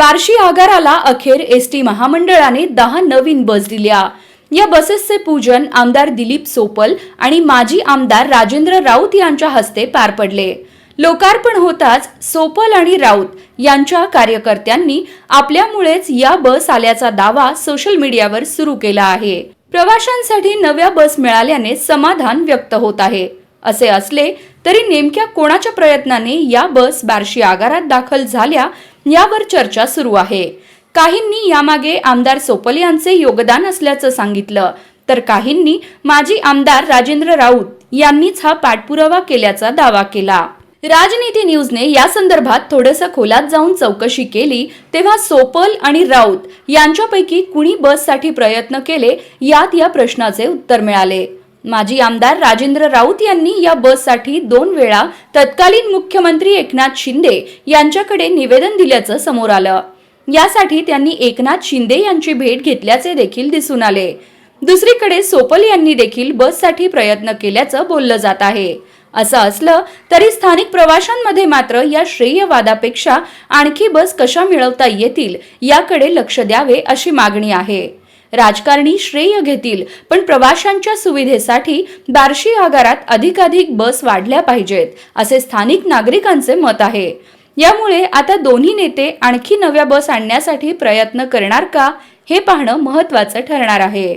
बार्शी आगाराला अखेर एसटी महामंडळाने 10 नवीन बस दिल्या। या बसेसचे पूजन आमदार दिलीप सोपल आणि माजी आमदार राजेंद्र राऊत यांच्या हस्ते पार पडले। लोकार्पण होताच सोपल आणि राऊत यांच्या कार्यकर्त्यांनी आपल्यामुळेच या बस आल्याचा दावा सोशल मीडियावर सुरू केला आहे। प्रवाशांसाठी नव्या बस मिळाल्याने समाधान व्यक्त होत आहे। असे असले तरी नेमक्या कोणाच्या प्रयत्नाने या बस बार्शी आगारात दाखल झाल्या यावर चर्चा सुरू आहे। काहींनी यामागे आमदार सोपल यांचे योगदान असल्याचं सांगितलं, तर काहींनी माजी आमदार राजेंद्र राऊत यांनीच हा पाठपुरावा केल्याचा दावा केला। राजनीती न्यूजने या संदर्भात थोडंसं खोलात जाऊन चौकशी केली तेव्हा सोपल आणि राऊत यांच्यापैकी कुणी बससाठी प्रयत्न केले यात या प्रश्नाचे उत्तर मिळाले। माजी आमदार राजेंद्र राऊत यांनी या बससाठी 2 वेळा तत्कालीन मुख्यमंत्री एकनाथ शिंदे यांच्याकडे निवेदन दिल्याचं समोर आलं। यासाठी त्यांनी एकनाथ शिंदे यांची भेट घेतल्याचे देखील दिसून आले। दुसरीकडे सोपल यांनी देखील बससाठी प्रयत्न केल्याचं बोललं जात आहे। असं असलं तरी स्थानिक प्रवाशांमध्ये मात्र या श्रेयवादापेक्षा आणखी बस कशा मिळवता येतील याकडे लक्ष द्यावे अशी मागणी आहे। राजकारणी श्रेय घेतील, पण प्रवाशांच्या सुविधेसाठी बार्शी आगारात अधिकाधिक बस वाढल्या पाहिजेत असे स्थानिक नागरिकांचे मत आहे। यामुळे आता दोन्ही नेते आणखी नव्या बस आणण्यासाठी प्रयत्न करणार का हे पाहणं महत्त्वाचं ठरणार आहे।